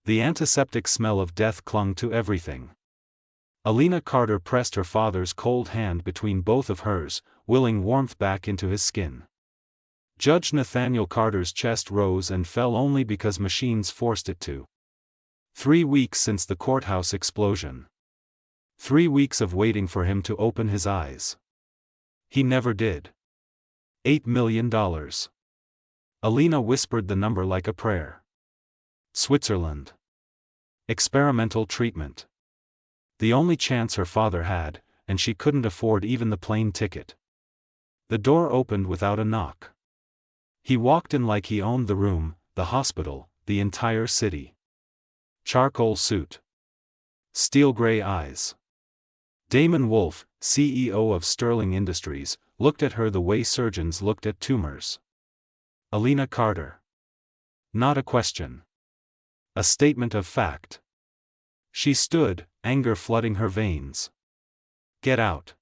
The antiseptic smell of death clung to everything. Alina Carter pressed her father's cold hand between both of hers, willing warmth back into his skin. Judge Nathaniel Carter's chest rose and fell only because machines forced it to. 3 weeks since the courthouse explosion. 3 weeks of waiting for him to open his eyes. He never did. $8 million. Alina whispered the number like a prayer. Switzerland. Experimental treatment. The only chance her father had, and she couldn't afford even the plane ticket. The door opened without a knock. He walked in like he owned the room, the hospital, the entire city. Charcoal suit. Steel gray eyes. Damon Wolf, CEO of Sterling Industries, looked at her the way surgeons looked at tumors. Alina Carter. Not a question. A statement of fact. She stood, anger flooding her veins. Get out.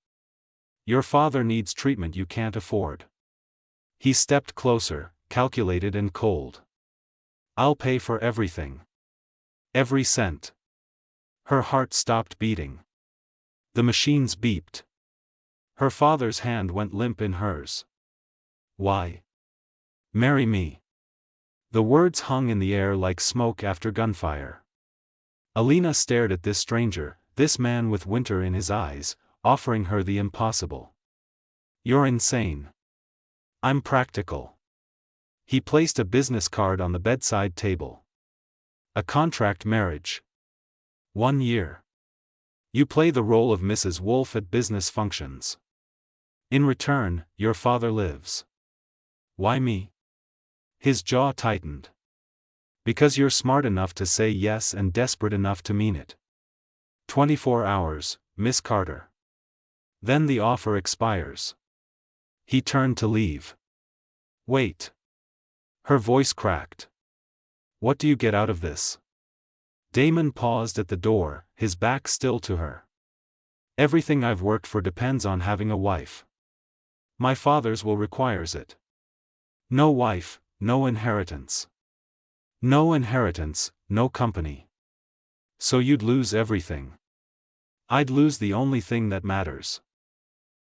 Your father needs treatment you can't afford. He stepped closer, calculated and cold. I'll pay for everything. Every cent. Her heart stopped beating. The machines beeped. Her father's hand went limp in hers. Why? Marry me. The words hung in the air like smoke after gunfire. Alina stared at this stranger, this man with winter in his eyes, offering her the impossible. You're insane. I'm practical. He placed a business card on the bedside table. A contract marriage. 1 year. You play the role of Mrs. Wolf at business functions. In return, your father lives. Why me? His jaw tightened. Because you're smart enough to say yes and desperate enough to mean it. 24 hours, Miss Carter. Then the offer expires. He turned to leave. Wait. Her voice cracked. What do you get out of this? Damon paused at the door, his back still to her. Everything I've worked for depends on having a wife. My father's will requires it. No wife, no inheritance. No inheritance, no company. So you'd lose everything. I'd lose the only thing that matters.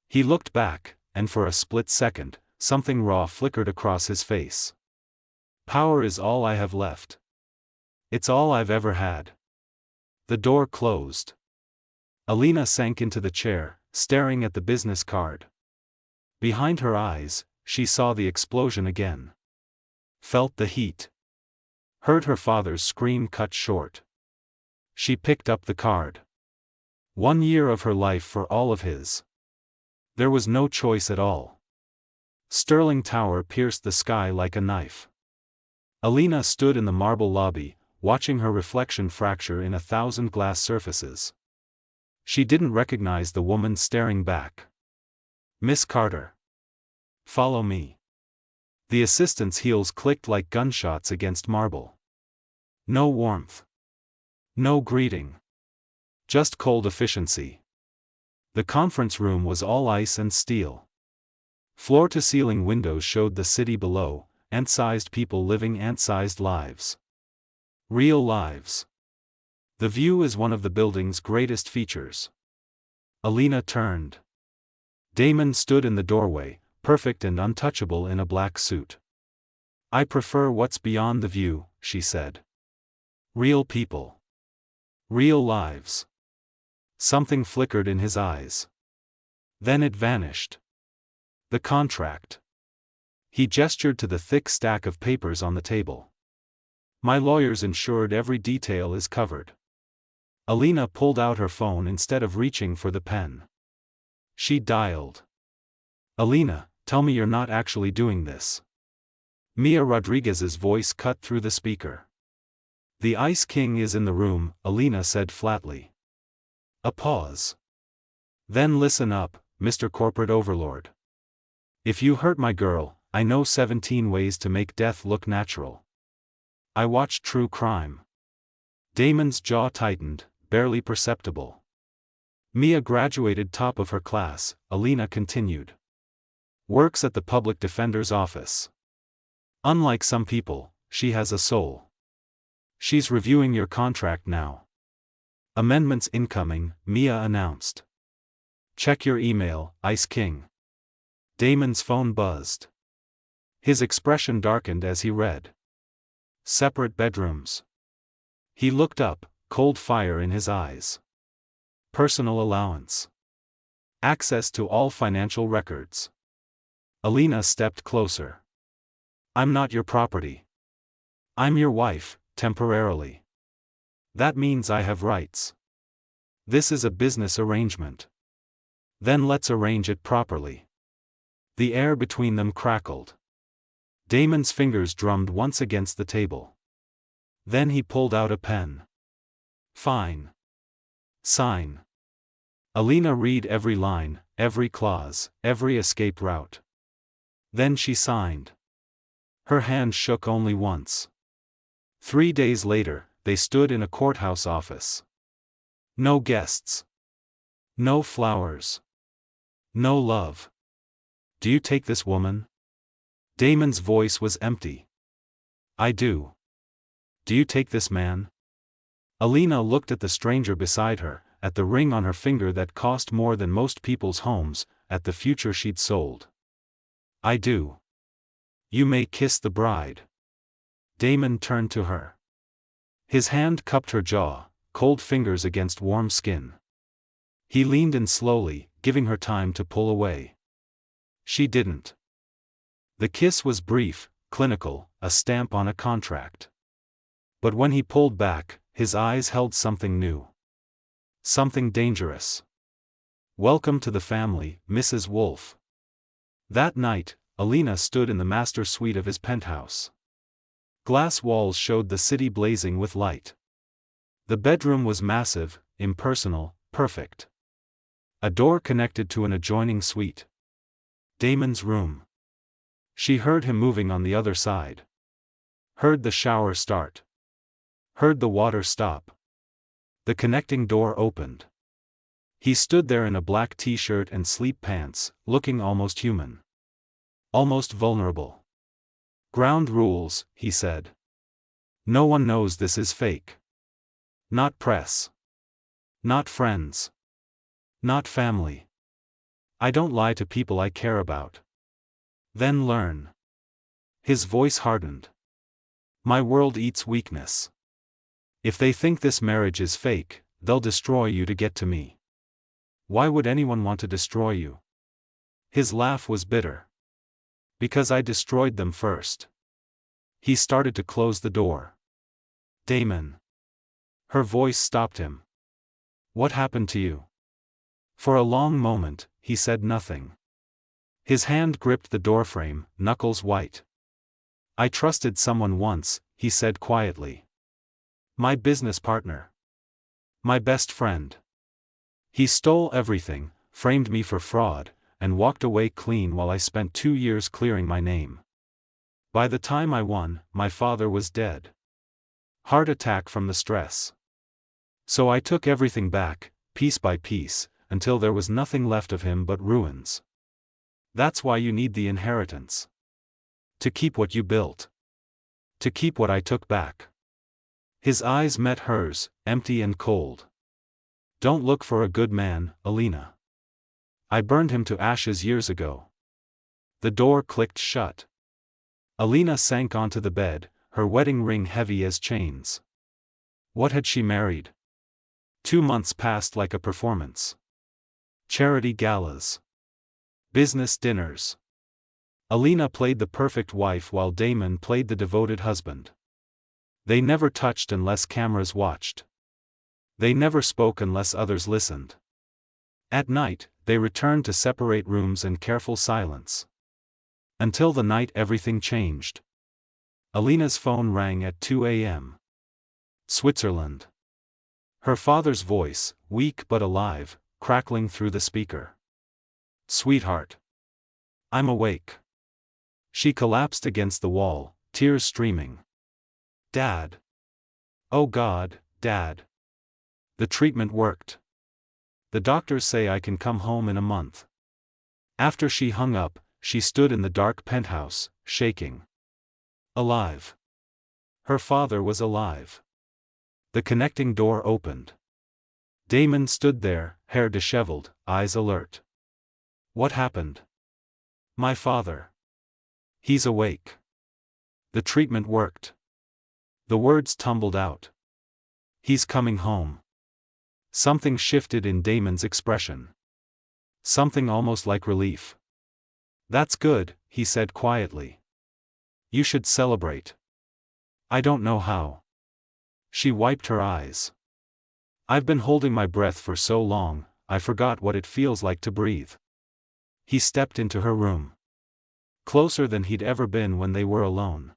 He looked back, and for a split second, something raw flickered across his face. Power is all I have left. It's all I've ever had. The door closed. Alina sank into the chair, staring at the business card. Behind her eyes, she saw the explosion again. Felt the heat. Heard her father's scream cut short. She picked up the card. 1 year of her life for all of his. There was no choice at all. Sterling Tower pierced the sky like a knife. Alina stood in the marble lobby, watching her reflection fracture in 1,000 glass surfaces. She didn't recognize the woman staring back. Miss Carter. Follow me. The assistant's heels clicked like gunshots against marble. No warmth. No greeting. Just cold efficiency. The conference room was all ice and steel. Floor-to-ceiling windows showed the city below, ant-sized people living ant-sized lives. Real lives. The view is one of the building's greatest features. Alina turned. Damon stood in the doorway, perfect and untouchable in a black suit. I prefer what's beyond the view, she said. Real people. Real lives. Something flickered in his eyes. Then it vanished. The contract. He gestured to the thick stack of papers on the table. My lawyers ensured every detail is covered. Alina pulled out her phone instead of reaching for the pen. She dialed. Alina, tell me you're not actually doing this. Mia Rodriguez's voice cut through the speaker. The Ice King is in the room, Alina said flatly. A pause. Then listen up, Mr. Corporate Overlord. If you hurt my girl, I know 17 ways to make death look natural. I watched true crime. Damon's jaw tightened, barely perceptible. Mia graduated top of her class, Alina continued. Works at the public defender's office. Unlike some people, she has a soul. She's reviewing your contract now. Amendments incoming, Mia announced. Check your email, Ice King. Damon's phone buzzed. His expression darkened as he read. Separate bedrooms. He looked up, cold fire in his eyes. Personal allowance. Access to all financial records. Alina stepped closer. I'm not your property. I'm your wife, temporarily. That means I have rights. This is a business arrangement. Then let's arrange it properly. The air between them crackled. Damon's fingers drummed once against the table. Then he pulled out a pen. Fine. Sign. Alina read every line, every clause, every escape route. Then she signed. Her hand shook only once. 3 days later, they stood in a courthouse office. No guests. No flowers. No love. Do you take this woman? Damon's voice was empty. I do. Do you take this man? Alina looked at the stranger beside her, at the ring on her finger that cost more than most people's homes, at the future she'd sold. I do. You may kiss the bride. Damon turned to her. His hand cupped her jaw, cold fingers against warm skin. He leaned in slowly, giving her time to pull away. She didn't. The kiss was brief, clinical, a stamp on a contract. But when he pulled back, his eyes held something new. Something dangerous. Welcome to the family, Mrs. Wolf. That night, Alina stood in the master suite of his penthouse. Glass walls showed the city blazing with light. The bedroom was massive, impersonal, perfect. A door connected to an adjoining suite. Damon's room. She heard him moving on the other side. Heard the shower start. Heard the water stop. The connecting door opened. He stood there in a black t-shirt and sleep pants, looking almost human. Almost vulnerable. Ground rules, he said. No one knows this is fake. Not press. Not friends. Not family. I don't lie to people I care about. Then learn. His voice hardened. My world eats weakness. If they think this marriage is fake, they'll destroy you to get to me. Why would anyone want to destroy you? His laugh was bitter. Because I destroyed them first. He started to close the door. Damon. Her voice stopped him. What happened to you? For a long moment, he said nothing. His hand gripped the doorframe, knuckles white. I trusted someone once, he said quietly. My business partner. My best friend. He stole everything, framed me for fraud, and walked away clean while I spent 2 years clearing my name. By the time I won, my father was dead. Heart attack from the stress. So I took everything back, piece by piece, until there was nothing left of him but ruins. That's why you need the inheritance. To keep what you built. To keep what I took back. His eyes met hers, empty and cold. Don't look for a good man, Alina. I burned him to ashes years ago. The door clicked shut. Alina sank onto the bed, her wedding ring heavy as chains. What had she married? 2 months passed like a performance. Charity galas. Business dinners. Alina played the perfect wife while Damon played the devoted husband. They never touched unless cameras watched. They never spoke unless others listened. At night, they returned to separate rooms and careful silence. Until the night everything changed. Alina's phone rang at 2 a.m. Switzerland. Her father's voice, weak but alive, crackling through the speaker. Sweetheart. I'm awake. She collapsed against the wall, tears streaming. Dad. Oh God, Dad. The treatment worked. The doctors say I can come home in a month. After she hung up, she stood in the dark penthouse, shaking. Alive. Her father was alive. The connecting door opened. Damon stood there, hair disheveled, eyes alert. What happened? My father. He's awake. The treatment worked. The words tumbled out. He's coming home. Something shifted in Damon's expression. Something almost like relief. That's good, he said quietly. You should celebrate. I don't know how. She wiped her eyes. I've been holding my breath for so long, I forgot what it feels like to breathe. He stepped into her room. Closer than he'd ever been when they were alone.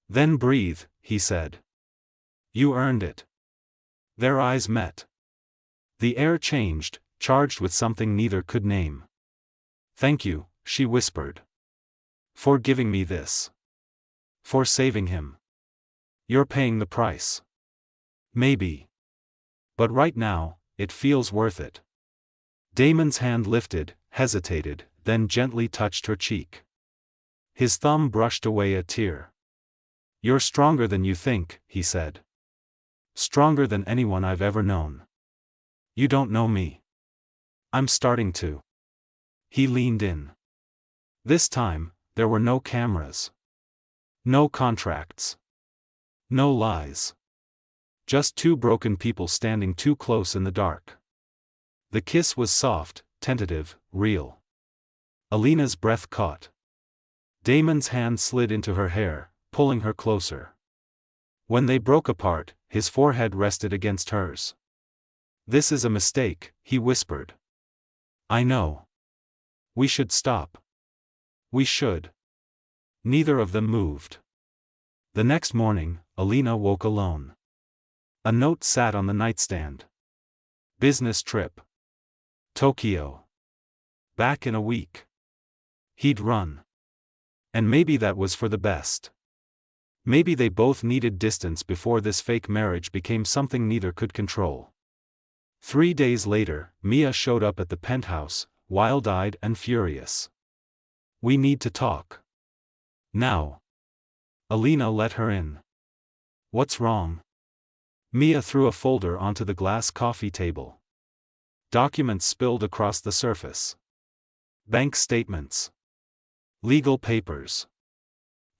Then breathe, he said. You earned it. Their eyes met. The air changed, charged with something neither could name. Thank you, she whispered. For giving me this. For saving him. You're paying the price. Maybe. But right now, it feels worth it. Damon's hand lifted, hesitated, then gently touched her cheek. His thumb brushed away a tear. You're stronger than you think, he said. Stronger than anyone I've ever known. You don't know me. I'm starting to. He leaned in. This time, there were no cameras. No contracts. No lies. Just two broken people standing too close in the dark. The kiss was soft, tentative, real. Alina's breath caught. Damon's hand slid into her hair, pulling her closer. When they broke apart, his forehead rested against hers. This is a mistake, he whispered. I know. We should stop. We should. Neither of them moved. The next morning, Alina woke alone. A note sat on the nightstand. Business trip. Tokyo. Back in a week. He'd run. And maybe that was for the best. Maybe they both needed distance before this fake marriage became something neither could control. 3 days later, Mia showed up at the penthouse, wild-eyed and furious. We need to talk. Now. Alina let her in. What's wrong? Mia threw a folder onto the glass coffee table. Documents spilled across the surface. Bank statements. Legal papers.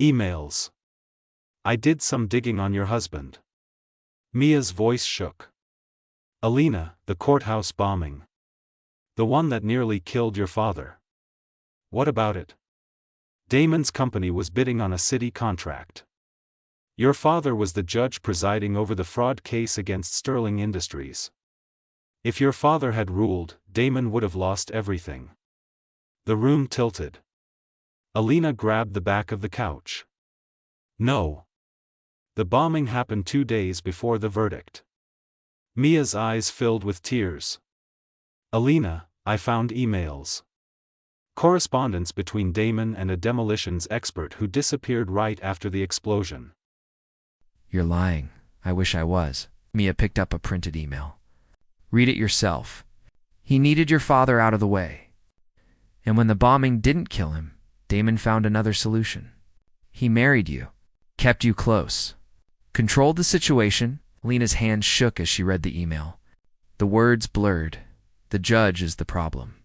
Emails. I did some digging on your husband. Mia's voice shook. Alina, the courthouse bombing. The one that nearly killed your father. What about it? Damon's company was bidding on a city contract. Your father was the judge presiding over the fraud case against Sterling Industries. If your father had ruled, Damon would have lost everything. The room tilted. Alina grabbed the back of the couch. No. The bombing happened 2 days before the verdict. Mia's eyes filled with tears. Alina, I found emails. Correspondence between Damon and a demolitions expert who disappeared right after the explosion. You're lying. I wish I was. Mia picked up a printed email. Read it yourself. He needed your father out of the way. And when the bombing didn't kill him, Damon found another solution. He married you. Kept you close. Controlled the situation. Alina's hand shook as she read the email. The words blurred. The judge is the problem.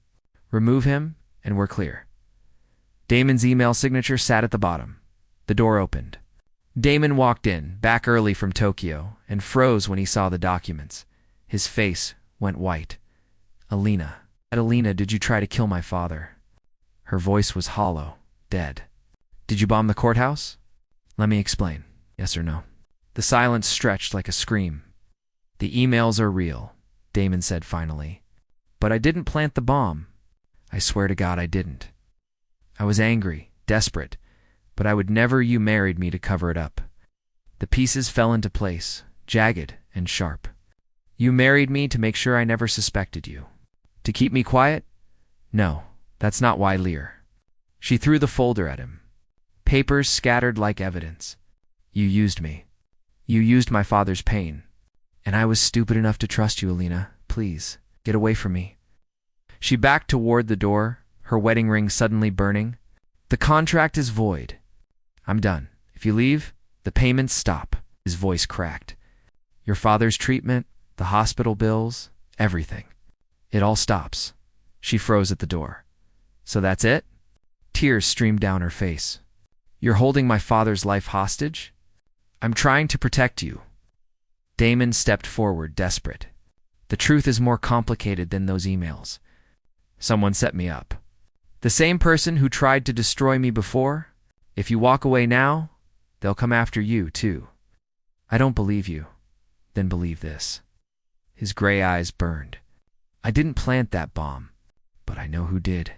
Remove him, and we're clear. Damon's email signature sat at the bottom. The door opened. Damon walked in, back early from Tokyo, and froze when he saw the documents. His face went white. Alina, did you try to kill my father? Her voice was hollow, dead. Did you bomb the courthouse? Let me explain. Yes or no? The silence stretched like a scream. The emails are real, Damon said finally. But I didn't plant the bomb. I swear to God I didn't. I was angry, desperate, but I would never. You married me to cover it up. The pieces fell into place, jagged and sharp. You married me to make sure I never suspected you. To keep me quiet? No, that's not why, Lear. She threw the folder at him. Papers scattered like evidence. You used me. You used my father's pain. And I was stupid enough to trust you, Alina. Please, get away from me. She backed toward the door, her wedding ring suddenly burning. The contract is void. I'm done. If you leave, the payments stop. His voice cracked. Your father's treatment, the hospital bills, everything. It all stops. She froze at the door. So that's it? Tears streamed down her face. You're holding my father's life hostage? I'm trying to protect you. Damon stepped forward, desperate. The truth is more complicated than those emails. Someone set me up. The same person who tried to destroy me before? If you walk away now, they'll come after you, too. I don't believe you. Then believe this. His gray eyes burned. I didn't plant that bomb, but I know who did.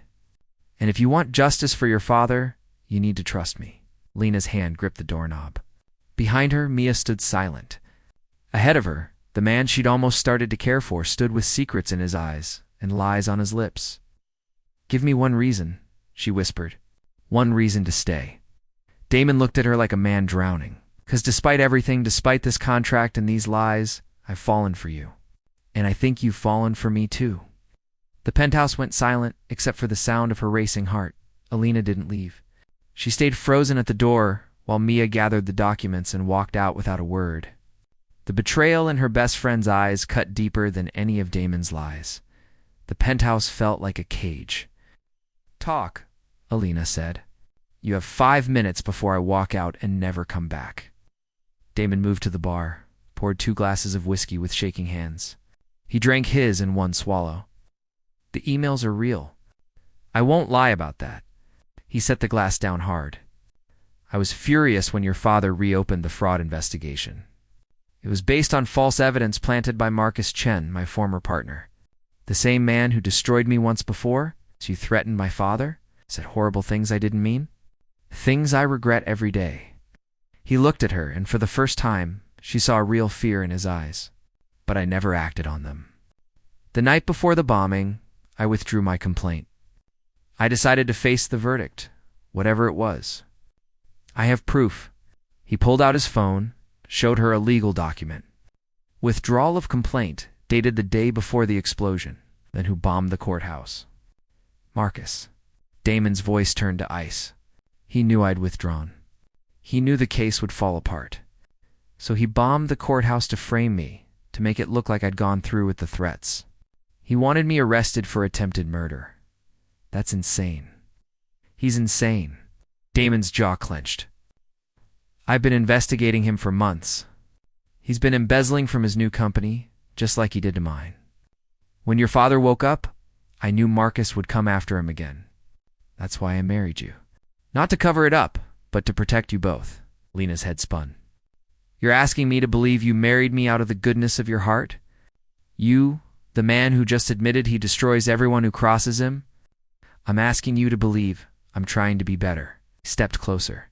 And if you want justice for your father, you need to trust me. Lena's hand gripped the doorknob. Behind her, Mia stood silent. Ahead of her, the man she'd almost started to care for stood with secrets in his eyes and lies on his lips. Give me one reason, she whispered. One reason to stay. Damon looked at her like a man drowning. Because despite everything, despite this contract and these lies, I've fallen for you. And I think you've fallen for me too. The penthouse went silent, except for the sound of her racing heart. Alina didn't leave. She stayed frozen at the door while Mia gathered the documents and walked out without a word. The betrayal in her best friend's eyes cut deeper than any of Damon's lies. The penthouse felt like a cage. Talk, Alina said. You have 5 minutes before I walk out and never come back. Damon moved to the bar, poured 2 glasses of whiskey with shaking hands. He drank his in one swallow. The emails are real. I won't lie about that. He set the glass down hard. I was furious when your father reopened the fraud investigation. It was based on false evidence planted by Marcus Chen, my former partner. The same man who destroyed me once before, so you threatened my father, said horrible things I didn't mean. Things I regret every day. He looked at her, and for the first time, she saw real fear in his eyes. But I never acted on them. The night before the bombing, I withdrew my complaint. I decided to face the verdict, whatever it was. I have proof. He pulled out his phone, showed her a legal document. Withdrawal of complaint, dated the day before the explosion, then who bombed the courthouse. Marcus. Damon's voice turned to ice. He knew I'd withdrawn. He knew the case would fall apart. So he bombed the courthouse to frame me, to make it look like I'd gone through with the threats. He wanted me arrested for attempted murder. That's insane. He's insane. Damon's jaw clenched. I've been investigating him for months. He's been embezzling from his new company, just like he did to mine. When your father woke up, I knew Marcus would come after him again. That's why I married you. Not to cover it up, but to protect you both. Lena's head spun. You're asking me to believe you married me out of the goodness of your heart? You, the man who just admitted he destroys everyone who crosses him? I'm asking you to believe I'm trying to be better. He stepped closer.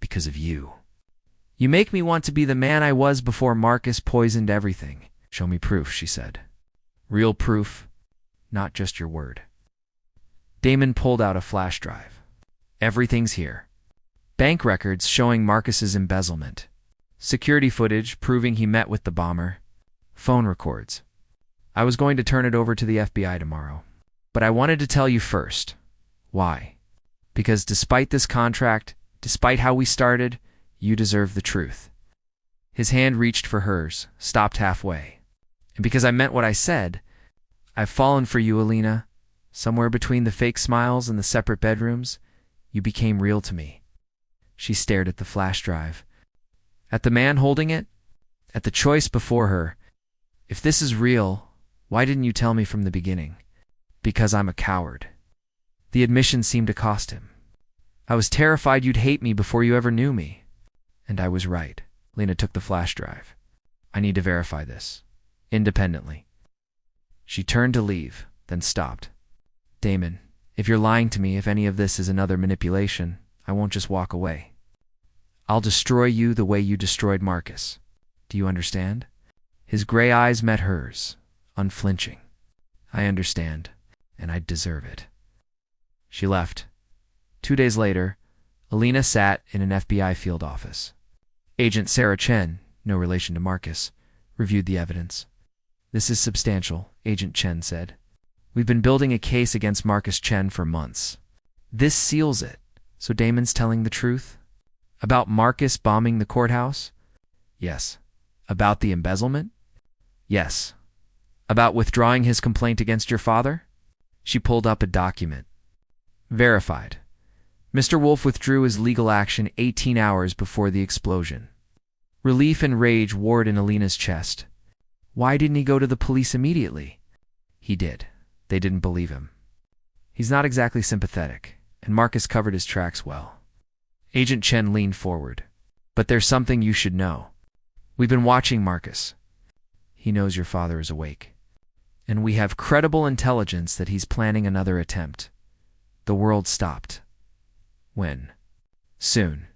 Because of you. You make me want to be the man I was before Marcus poisoned everything. Show me proof, she said. Real proof, not just your word. Damon pulled out a flash drive. Everything's here. Bank records showing Marcus's embezzlement. Security footage proving he met with the bomber. Phone records. I was going to turn it over to the FBI tomorrow. But I wanted to tell you first. Why? Because despite this contract, despite how we started, you deserve the truth. His hand reached for hers, stopped halfway. And because I meant what I said, I've fallen for you, Alina. Somewhere between the fake smiles and the separate bedrooms, you became real to me. She stared at the flash drive. At the man holding it? At the choice before her. If this is real, why didn't you tell me from the beginning? Because I'm a coward. The admission seemed to cost him. I was terrified you'd hate me before you ever knew me. And I was right. Lena took the flash drive. I need to verify this. Independently. She turned to leave, then stopped. Damon, if you're lying to me, if any of this is another manipulation, I won't just walk away. I'll destroy you the way you destroyed Marcus. Do you understand? His gray eyes met hers, unflinching. I understand, and I deserve it. She left. 2 days later, Alina sat in an FBI field office. Agent Sarah Chen, no relation to Marcus, reviewed the evidence. This is substantial, Agent Chen said. We've been building a case against Marcus Chen for months. This seals it. So Damon's telling the truth? About Marcus bombing the courthouse? Yes. About the embezzlement? Yes. About withdrawing his complaint against your father? She pulled up a document. Verified. Mr. Wolf withdrew his legal action 18 hours before the explosion. Relief and rage warred in Alina's chest. Why didn't he go to the police immediately? He did. They didn't believe him. He's not exactly sympathetic, and Marcus covered his tracks well. Agent Chen leaned forward. But there's something you should know. We've been watching Marcus. He knows your father is awake. And we have credible intelligence that he's planning another attempt. The world stopped. When? Soon.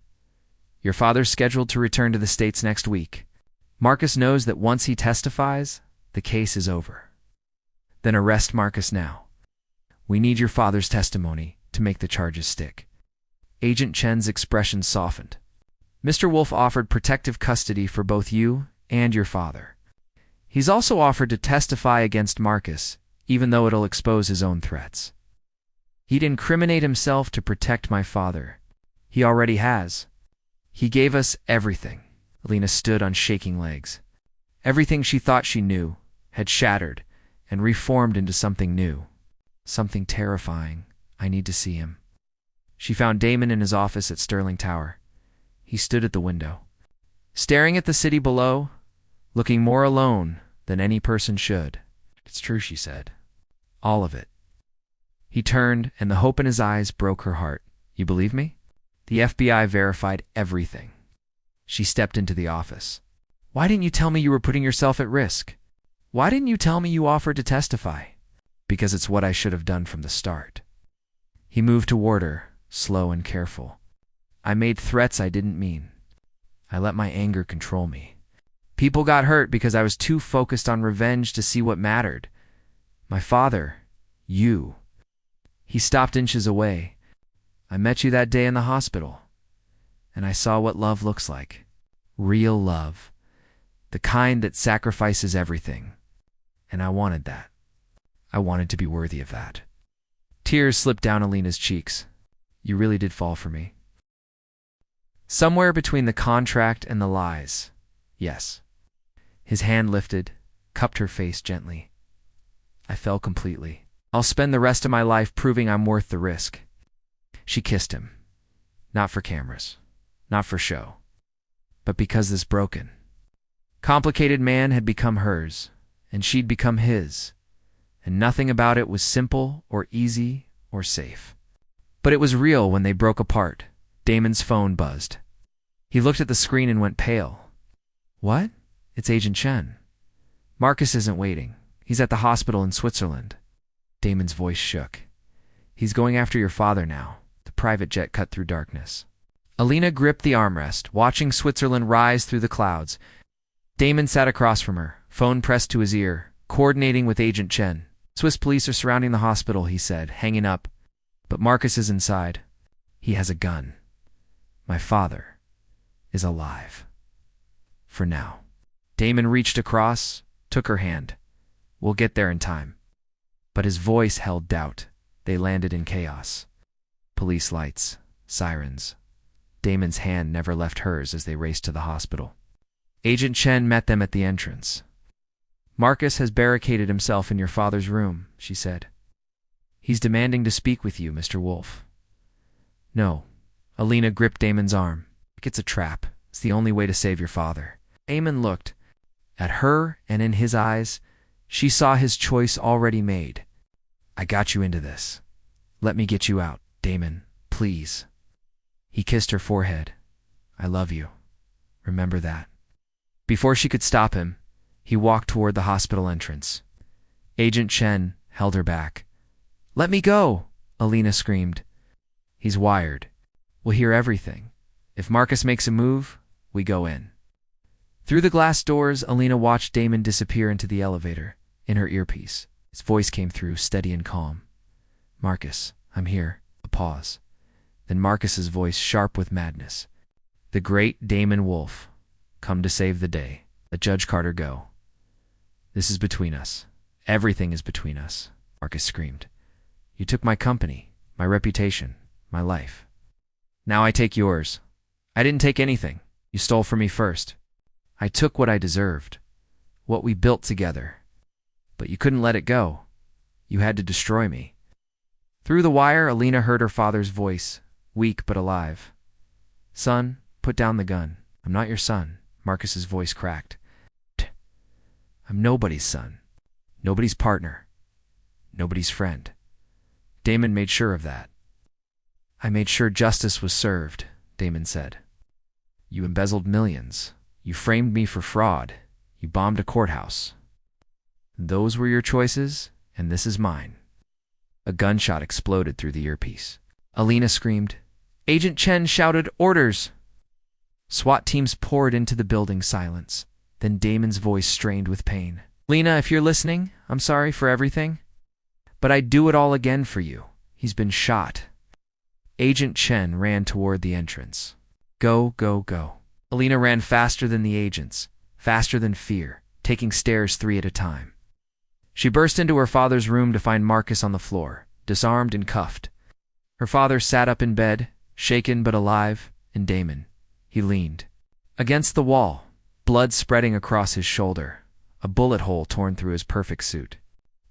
Your father's scheduled to return to the States next week. Marcus knows that once he testifies, the case is over. Then arrest Marcus now. We need your father's testimony to make the charges stick. Agent Chen's expression softened. Mr. Wolf offered protective custody for both you and your father. He's also offered to testify against Marcus, even though it'll expose his own threats. He'd incriminate himself to protect my father. He already has. He gave us everything. Alina stood on shaking legs. Everything she thought she knew had shattered and reformed into something new. Something terrifying. I need to see him. She found Damon in his office at Sterling Tower. He stood at the window, staring at the city below, looking more alone than any person should. It's true, she said. All of it. He turned, and the hope in his eyes broke her heart. You believe me? The FBI verified everything. She stepped into the office. Why didn't you tell me you were putting yourself at risk? Why didn't you tell me you offered to testify? Because it's what I should have done from the start. He moved toward her, slow and careful. I made threats I didn't mean. I let my anger control me. People got hurt because I was too focused on revenge to see what mattered. My father, you. He stopped inches away. I met you that day in the hospital, and I saw what love looks like. Real love. The kind that sacrifices everything. And I wanted that. I wanted to be worthy of that. Tears slipped down Alina's cheeks. You really did fall for me. Somewhere between the contract and the lies. Yes. His hand lifted, cupped her face gently. I fell completely. I'll spend the rest of my life proving I'm worth the risk. She kissed him. Not for cameras. Not for show. But because this broken, complicated man had become hers, and she'd become his, and nothing about it was simple or easy or safe. But it was real when they broke apart. Damon's phone buzzed. He looked at the screen and went pale. What? It's Agent Chen. Marcus isn't waiting. He's at the hospital in Switzerland. Damon's voice shook. He's going after your father now. The private jet cut through darkness. Alina gripped the armrest, watching Switzerland rise through the clouds. Damon sat across from her, phone pressed to his ear, coordinating with Agent Chen. Swiss police are surrounding the hospital, he said, hanging up. But Marcus is inside. He has a gun. My father is alive. For now. Damon reached across, took her hand. We'll get there in time. But his voice held doubt. They landed in chaos. Police lights, sirens. Damon's hand never left hers as they raced to the hospital. Agent Chen met them at the entrance. Marcus has barricaded himself in your father's room, she said. He's demanding to speak with you, Mr. Wolf. No. Alina gripped Damon's arm. It's a trap. It's the only way to save your father. Damon looked. At her, and in his eyes, she saw his choice already made. I got you into this. Let me get you out, Damon, please. He kissed her forehead. I love you. Remember that. Before she could stop him, he walked toward the hospital entrance. Agent Chen held her back. Let me go, Alina screamed. He's wired. We'll hear everything. If Marcus makes a move, we go in. Through the glass doors, Alina watched Damon disappear into the elevator, in her earpiece. His voice came through, steady and calm. Marcus, I'm here. A pause. Then Marcus's voice sharp with madness. The great Damon Wolf, come to save the day. Let Judge Carter go. This is between us. Everything is between us, Marcus screamed. You took my company, my reputation, my life. Now I take yours. I didn't take anything. You stole from me first. I took what I deserved, what we built together. But you couldn't let it go. You had to destroy me. Through the wire, Alina heard her father's voice, weak but alive. Son, put down the gun. I'm not your son. Marcus's voice cracked. I'm nobody's son. Nobody's partner. Nobody's friend. Damon made sure of that. I made sure justice was served, Damon said. You embezzled millions. You framed me for fraud. You bombed a courthouse. Those were your choices, and this is mine. A gunshot exploded through the earpiece. Alina screamed. Agent Chen shouted orders. SWAT teams poured into the building's silence. Then Damon's voice strained with pain. Lena, if you're listening, I'm sorry for everything. But I'd do it all again for you. He's been shot. Agent Chen ran toward the entrance. Go, go, go. Alina ran faster than the agents, faster than fear, taking stairs 3 at a time. She burst into her father's room to find Marcus on the floor, disarmed and cuffed. Her father sat up in bed, shaken but alive, and Damon. He leaned against the wall, blood spreading across his shoulder, a bullet hole torn through his perfect suit.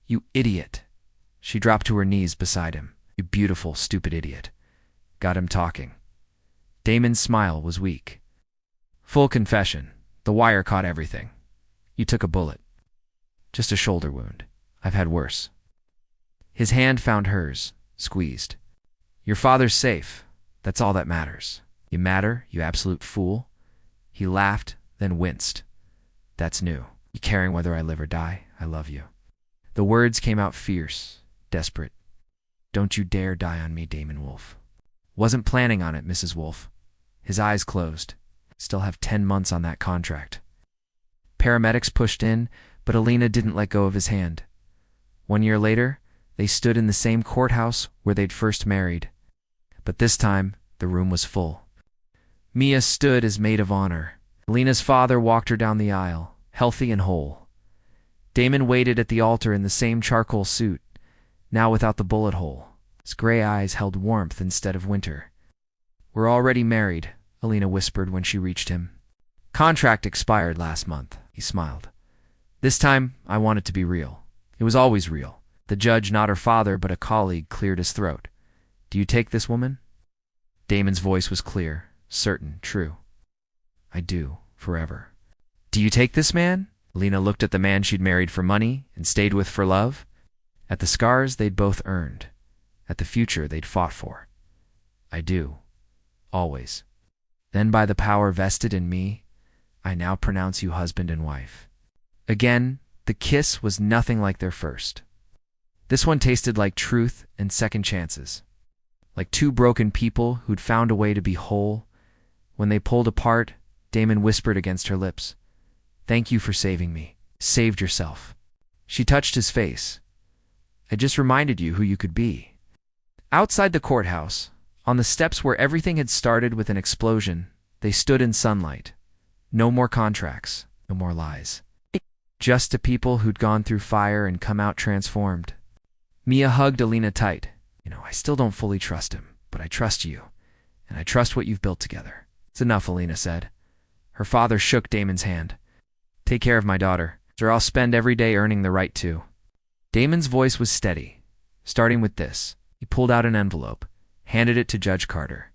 You idiot. She dropped to her knees beside him. You beautiful, stupid idiot. Got him talking. Damon's smile was weak. Full confession. The wire caught everything. You took a bullet. Just a shoulder wound. I've had worse. His hand found hers, squeezed. Your father's safe. That's all that matters. You matter, you absolute fool. He laughed, then winced. That's new. You caring whether I live or die. I love you. The words came out fierce, desperate. Don't you dare die on me, Damon Wolf. Wasn't planning on it, Mrs. Wolf. His eyes closed. Still have 10 months on that contract. Paramedics pushed in, but Alina didn't let go of his hand. 1 year later, they stood in the same courthouse where they'd first married. But this time, the room was full. Mia stood as maid of honor. Alina's father walked her down the aisle, healthy and whole. Damon waited at the altar in the same charcoal suit, now without the bullet hole. His gray eyes held warmth instead of winter. We're already married, Alina whispered when she reached him. Contract expired last month, he smiled. This time, I want it to be real. It was always real. The judge, not her father, but a colleague, cleared his throat. Do you take this woman? Damon's voice was clear, certain, true. I do, forever. Do you take this man? Alina looked at the man she'd married for money and stayed with for love. At the scars they'd both earned. At the future they'd fought for. I do. Always. Then by the power vested in me, I now pronounce you husband and wife. Again, the kiss was nothing like their first. This one tasted like truth and second chances. Like two broken people who'd found a way to be whole. When they pulled apart, Damon whispered against her lips, Thank you for saving me. Saved yourself. She touched his face. I just reminded you who you could be. Outside the courthouse, on the steps where everything had started with an explosion, they stood in sunlight. No more contracts, no more lies. Just to people who'd gone through fire and come out transformed. Mia hugged Alina tight. I still don't fully trust him, but I trust you, and I trust what you've built together. It's enough, Alina said. Her father shook Damon's hand. Take care of my daughter, or I'll spend every day earning the right to. Damon's voice was steady, starting with this. He pulled out an envelope, handed it to Judge Carter.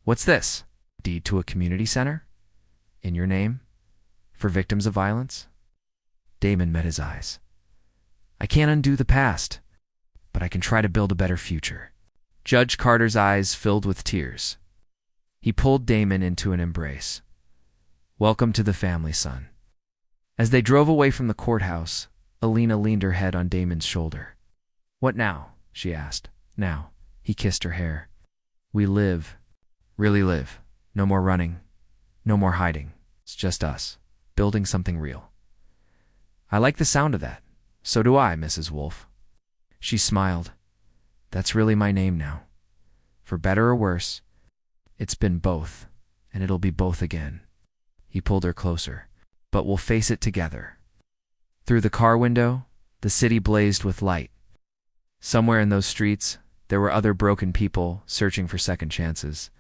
What's this? Deed to a community center? In your name? For victims of violence? Damon met his eyes. I can't undo the past, but I can try to build a better future. Judge Carter's eyes filled with tears. He pulled Damon into an embrace. Welcome to the family, son. As they drove away from the courthouse, Alina leaned her head on Damon's shoulder. What now? She asked. Now. He kissed her hair. We live. Really live. No more running. No more hiding. It's just us. Building something real. I like the sound of that. So do I, Mrs. Wolf. She smiled. That's really my name now. For better or worse, it's been both, and it'll be both again. He pulled her closer. But we'll face it together. Through the car window, the city blazed with light. Somewhere in those streets, there were other broken people searching for second chances,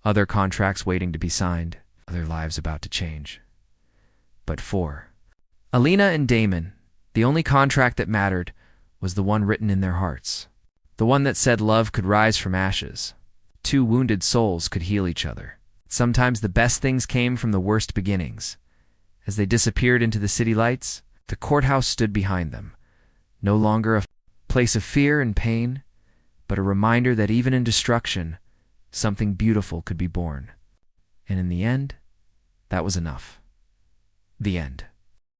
other contracts waiting to be signed, other lives about to change. but for Alina and Damon, the only contract that mattered was the one written in their hearts, the one that said love could rise from ashes. Two wounded souls could heal each other. Sometimes the best things came from the worst beginnings. As they disappeared into the city lights, the courthouse stood behind them, no longer a place of fear and pain, but a reminder that even in destruction, something beautiful could be born. And in the end, that was enough. The end.